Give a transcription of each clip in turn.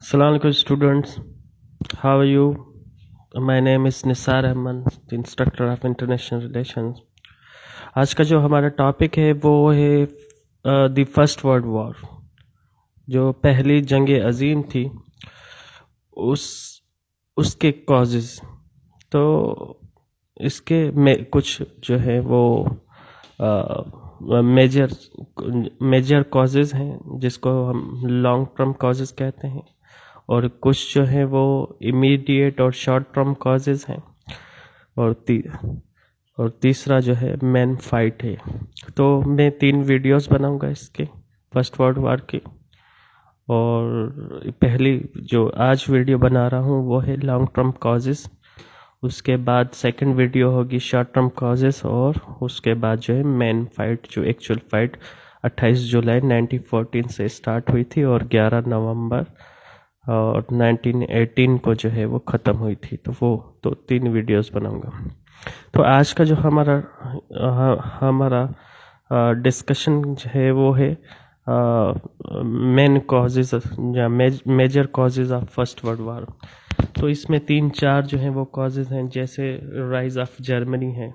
Assalamu alaikum students. How are you? My name is Nisar Ahmed, the instructor of international relations. आज का जो हमारा topic है वो है द फर्स्ट वर्ल्ड वॉर, जो पहली जंग अजीम थी, उसके कॉजेज। तो इसके में कुछ जो है वो मेजर कॉजेज हैं जिसको हम लॉन्ग टर्म कॉजेज कहते हैं, और कुछ जो है वो इमीडिएट और शॉर्ट टर्म कॉजेज हैं, और तीसरा जो है मैन फाइट है। तो मैं 3 वीडियोस बनाऊंगा इसके फर्स्ट वर्ल्ड वॉर की, और पहली जो आज वीडियो बना रहा हूँ वो है लॉन्ग टर्म कॉजेज, उसके बाद सेकंड वीडियो होगी शॉर्ट टर्म कॉजेज, और उसके बाद जो है मैन फाइट, जो एक्चुअल फाइट 28 जुलाई 1914 से स्टार्ट हुई थी और 11 नवंबर और 1918 को जो है वो ख़त्म हुई थी। तो वो 3 वीडियोस बनाऊंगा। तो आज का जो हमारा डिस्कशन है वो है मेन कॉजेज या major causes of First World War. तो इसमें 3-4 जो हैं वो कॉजेज हैं, जैसे राइज ऑफ जर्मनी है,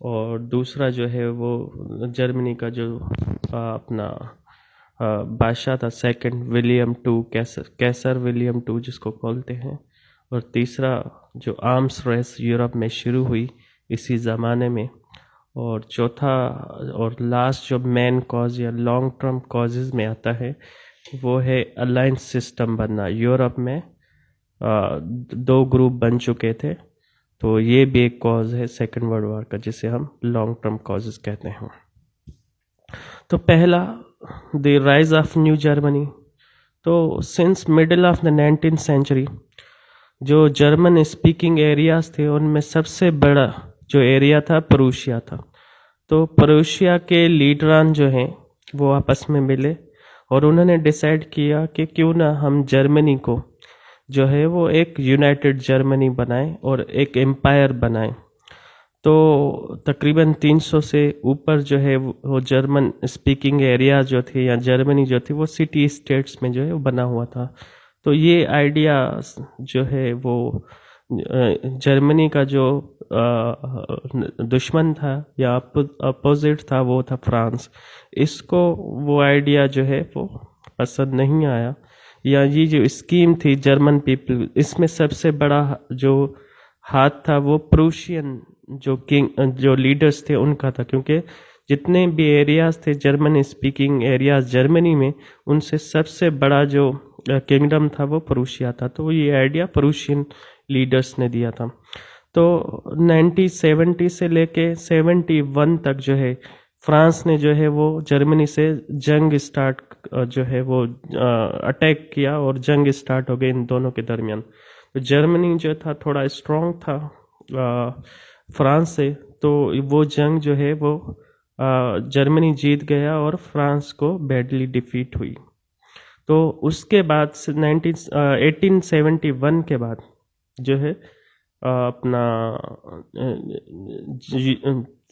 और दूसरा जो है वो जर्मनी का जो अपना बादशाह था second William two, Kaiser William two जिसको बोलते हैं, और तीसरा जो आर्म्स रेस यूरोप में शुरू हुई इसी ज़माने में, और चौथा और लास्ट जो मेन कॉज या लॉन्ग टर्म कॉजेज में आता है वो है अलायंस सिस्टम बनना। यूरोप में 2 ग्रुप बन चुके थे, तो ये भी एक कॉज है सेकेंड वर्ल्ड वॉर का, जिसे हम लॉन्ग टर्म कॉजेज कहते हैं। तो पहला, the rise of new Germany. So since middle of the 19th century जो जर्मन स्पीकिंग एरियाज थे उनमें सबसे बड़ा जो एरिया था प्रूशिया था। तो प्रूशिया के लीडरान जो हैं वो आपस में मिले और उन्होंने डिसाइड किया कि क्यों ना हम जर्मनी को जो है वो एक यूनाइटेड जर्मनी बनाएं और एक एम्पायर बनाएं। तो तकरीबन 300 से ऊपर जो है वो जर्मन स्पीकिंग एरिया जो थे या जर्मनी जो थी वो सिटी स्टेट्स में जो है वो बना हुआ था। तो ये आइडिया जो है वो जर्मनी का जो दुश्मन था या अपोजिट था वो था फ्रांस। इसको वो आइडिया जो है वो पसंद नहीं आया, या ये जो स्कीम थी जर्मन पीपल, इसमें सबसे बड़ा जो हाथ था वो प्रूशियन जो लीडर्स थे उनका था, क्योंकि जितने भी एरियाज थे जर्मन स्पीकिंग एरियाज जर्मनी में, उनसे सबसे बड़ा जो किंगडम था वो प्रूशिया था। तो ये आइडिया प्रूशियन लीडर्स ने दिया था। तो 1970 से लेके 71 तक जो है फ्रांस ने जो है वो जर्मनी से जंग स्टार्ट जो है वो अटैक किया और जंग स्टार्ट हो गई इन दोनों के दरमियान। तो जर्मनी जो था थोड़ा स्ट्रॉन्ग था फ्रांस से, तो वो जंग जो है वो जर्मनी जीत गया और फ्रांस को बैडली डिफीट हुई। तो उसके बाद 1871 के बाद जो है अपना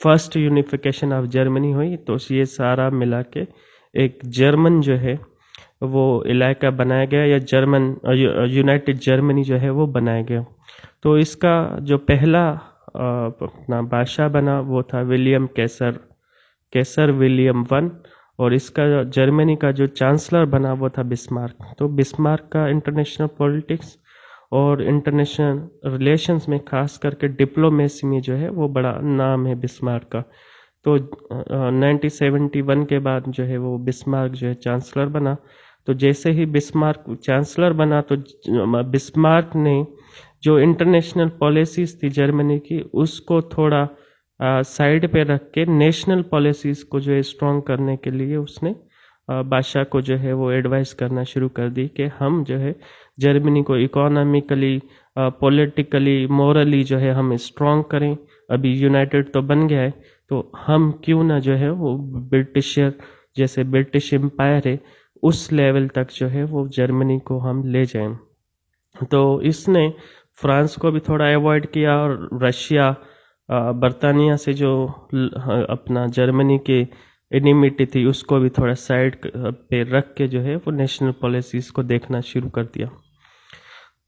फर्स्ट यूनिफिकेशन ऑफ जर्मनी हुई। तो ये सारा मिला के एक जर्मन जो है वो इलाका बनाया गया, या जर्मन यूनाइटेड जर्मनी जो है वो बनाया गया। तो इसका जो पहला अपना बादशाह बना वो था विलियम कैसर विलियम वन, और इसका जर्मनी का जो चांसलर बना वो था बिस्मार्क। तो बिस्मार्क का इंटरनेशनल पॉलिटिक्स और इंटरनेशनल रिलेशंस में खास करके डिप्लोमेसी में जो है वो बड़ा नाम है बिस्मार्क का। तो 1971 के बाद जो है वो बिस्मार्क जो है चांसलर बना। तो जैसे ही बिस्मार्क चांसलर बना तो बिस्मार्क ने जो इंटरनेशनल पॉलिसीज थी जर्मनी की उसको थोड़ा साइड पे रख के नेशनल पॉलिसीज को जो है स्ट्रॉन्ग करने के लिए उसने बादशाह को जो है वो एडवाइस करना शुरू कर दी कि हम जो है जर्मनी को इकोनॉमिकली, पॉलिटिकली, मोरली जो है हम स्ट्रॉन्ग करें। अभी यूनाइटेड तो बन गया है, तो हम क्यों ना जो है वो ब्रिटिशर जैसे ब्रिटिश एम्पायर है उस लेवल तक जो है वो जर्मनी को हम ले जाएं। तो इसने फ्रांस को भी थोड़ा अवॉइड किया, और रशिया बर्तानिया से जो अपना जर्मनी के एनिमिटी थी उसको भी थोड़ा साइड पे रख के जो है वो नेशनल पॉलिसीज़ को देखना शुरू कर दिया।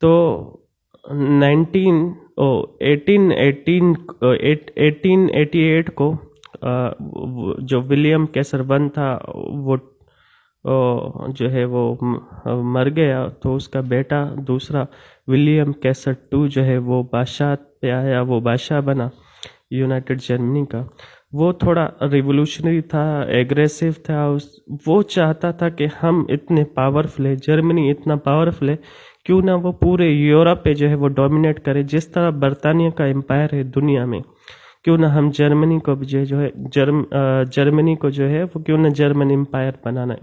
तो 1888 को जो विलियम कैसर वन था वो जो है वो मर गया, तो उसका बेटा दूसरा विलियम कैसर टू जो है वो बादशाह पे आया, वो बादशाह बना यूनाइटेड जर्मनी का। वो थोड़ा रिवोल्यूशनरी था, एग्रेसिव था, वो चाहता था कि हम इतने पावरफुल है, जर्मनी इतना पावरफुल है, क्यों ना वो पूरे यूरोप पे जो है वो डोमिनेट करे, जिस तरह बरतानिया का एम्पायर है दुनिया में, क्यों ना हम जर्मनी को भी जो है जर्मनी को जो है वो क्यों ना जर्मन एम्पायर बनाना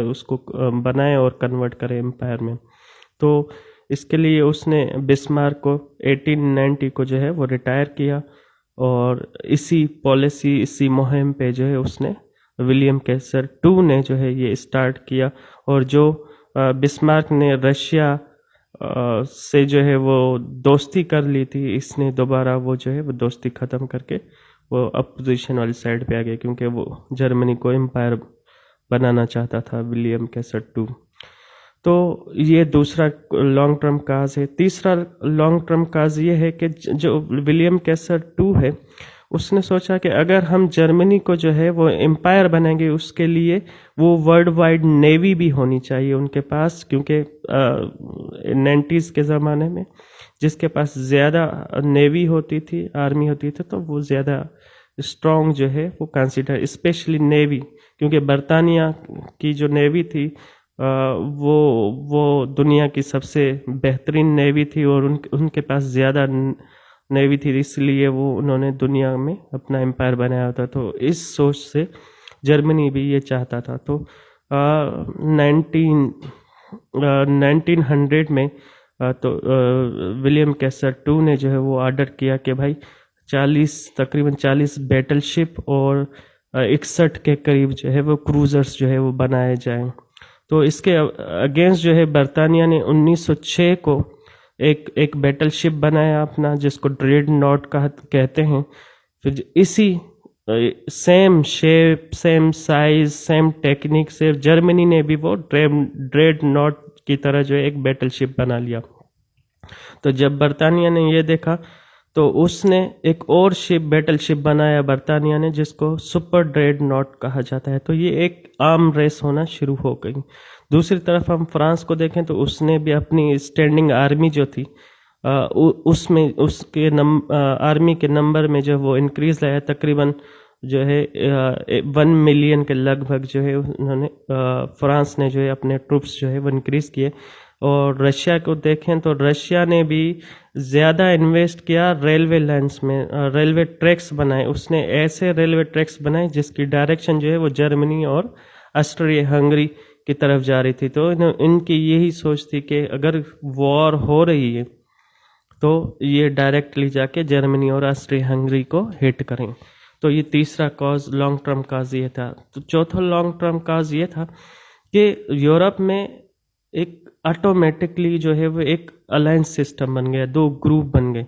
उसको बनाए और कन्वर्ट करे एम्पायर में। तो इसके लिए उसने बिस्मार्क को 1890 को जो है वो रिटायर किया, और इसी पॉलिसी इसी मुहिम पे जो है उसने विलियम कैसर टू ने जो है ये स्टार्ट किया। और जो बिस्मार्क ने रशिया से जो है वो दोस्ती कर ली थी, इसने दोबारा वो जो है वो दोस्ती ख़त्म करके वो अपोजिशन वाली साइड पे आ गया, क्योंकि वो जर्मनी को एम्पायर बनाना चाहता था विलियम कैसर टू। तो ये दूसरा लॉन्ग टर्म काज है। तीसरा लॉन्ग टर्म काज ये है कि जो विलियम कैसर टू है उसने सोचा कि अगर हम जर्मनी को जो है वो एम्पायर बनाएंगे, उसके लिए वो वर्ल्ड वाइड नेवी भी होनी चाहिए उनके पास, क्योंकि 90s के ज़माने में जिसके पास ज़्यादा नेवी होती थी, आर्मी होती थी, तो वो ज़्यादा स्ट्रॉन्ग जो है वो कंसिडर, स्पेशली नेवी, क्योंकि बरतानिया की जो नेवी थी वो दुनिया की सबसे बेहतरीन नेवी थी, और उनके पास ज़्यादा नेवी थी, इसलिए वो उन्होंने दुनिया में अपना एम्पायर बनाया था। तो इस सोच से जर्मनी भी ये चाहता था। तो 1900 में तो विलियम कैसर टू ने जो है वो ऑर्डर किया कि भाई तकरीबन 40 बैटलशिप और 61 के करीब जो है वो क्रूजर्स जो है वो बनाए जाएं। तो इसके अगेंस्ट जो है बरतानिया ने 1906 को एक बैटलशिप बनाया अपना, जिसको ड्रेडनॉट कहते हैं। फिर इसी same shape, same size, same technique से जर्मनी ने भी वो ड्रेडनॉट की तरह जो है एक बैटलशिप बना लिया। तो जब बरतानिया ने ये देखा तो उसने एक और बैटलशिप बनाया बरतानिया ने, जिसको सुपर ड्रेडनॉट कहा जाता है। तो ये एक आर्म रेस होना शुरू हो गई। दूसरी तरफ हम फ्रांस को देखें तो उसने भी अपनी स्टैंडिंग आर्मी जो थी उसमें उसके आर्मी के नंबर में जो वो इंक्रीज लाया, तकरीबन जो है 1 मिलियन के लगभग जो है उन्होंने फ्रांस ने जो है अपने ट्रूप्स जो है वो इंक्रीज किए। और रशिया को देखें तो रशिया ने भी ज़्यादा इन्वेस्ट किया रेलवे लाइन्स में, रेलवे ट्रैक्स बनाए। उसने ऐसे रेलवे ट्रैक्स बनाए जिसकी डायरेक्शन जो है वो जर्मनी और ऑस्ट्रिया हंगरी की तरफ जा रही थी। तो इनकी यही सोच थी कि अगर वॉर हो रही है तो ये डायरेक्टली जाके जर्मनी और ऑस्ट्रिया हंगरी को हिट करें। तो ये तीसरा कॉज, लॉन्ग टर्म काज ये था। तो चौथा लॉन्ग टर्म काज ये था कि यूरोप में एक ऑटोमेटिकली जो है वो एक अलायंस सिस्टम बन गया, 2 ग्रुप बन गए।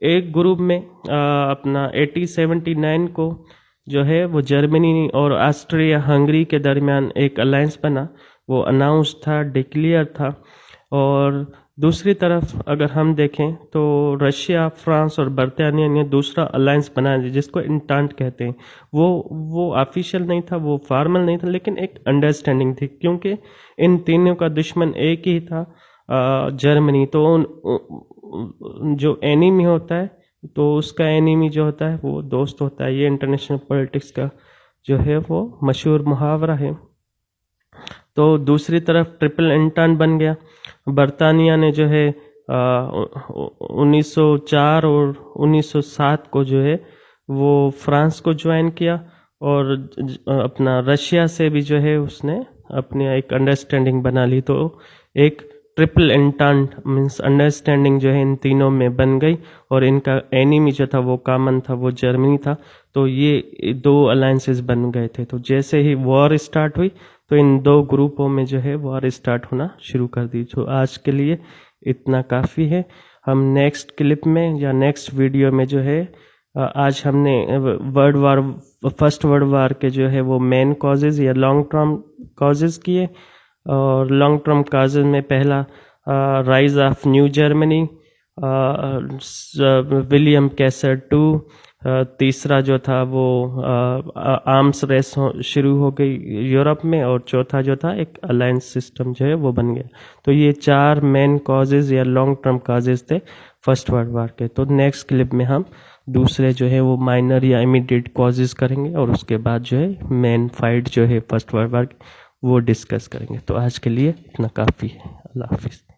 एक ग्रुप में अपना 1879 को जो है वो जर्मनी और ऑस्ट्रिया हंगरी के दरमियान एक अलायंस बना, वो अनाउंस था, डिक्लेयर था। और दूसरी तरफ अगर हम देखें तो रशिया, फ्रांस और बरतानिया ने दूसरा अलायंस बनाया जिसको इंटांट कहते हैं। वो ऑफिशियल नहीं था, वो फॉर्मल नहीं था, लेकिन एक अंडरस्टैंडिंग थी, क्योंकि इन तीनों का दुश्मन एक ही था, जर्मनी। तो जो एनिमी होता है तो उसका एनिमी जो होता है वो दोस्त होता है। ये इंटरनेशनल पॉलिटिक्स का जो है वो मशहूर मुहावरा है। तो दूसरी तरफ ट्रिपल एंटान बन गया। बरतानिया ने जो है 1904 और 1907 को जो है वो फ्रांस को ज्वाइन किया, और अपना रशिया से भी जो है उसने अपनी एक अंडरस्टैंडिंग बना ली। तो एक ट्रिपल एंटांट मीन्स अंडरस्टैंडिंग जो है इन तीनों में बन गई, और इनका एनिमी जो था वो कॉमन था, वो जर्मनी था। तो ये 2 अलायंसेस बन गए थे। तो जैसे ही वॉर स्टार्ट हुई तो इन 2 ग्रुपों में जो है वॉर स्टार्ट होना शुरू कर दी। तो आज के लिए इतना काफ़ी है। हम नेक्स्ट क्लिप में या नेक्स्ट वीडियो में जो है आज हमने फर्स्ट वर्ल्ड वार के जो है वो मेन कॉजेज़ या लॉन्ग टर्म कॉजेज़ किए। और लॉन्ग टर्म काजेज में पहला rise of new Germany, William Kaiser two. तीसरा जो था वो आर्म्स रेस शुरू हो गई यूरोप में। और चौथा जो था एक अलायंस सिस्टम जो है वो बन गया। तो ये 4 मेन कॉजेज़ या लॉन्ग टर्म कॉजेज़ थे फर्स्ट वर्ल्ड वार के। तो नेक्स्ट क्लिप में हम दूसरे जो है वो माइनर या इमीडिएट कॉजेज़ करेंगे और उसके बाद जो है मेन फाइट जो है फर्स्ट वर्ल्ड वार की वो डिस्कस करेंगे। तो आज के लिए इतना काफ़ी है। अल्लाह हाफिज़।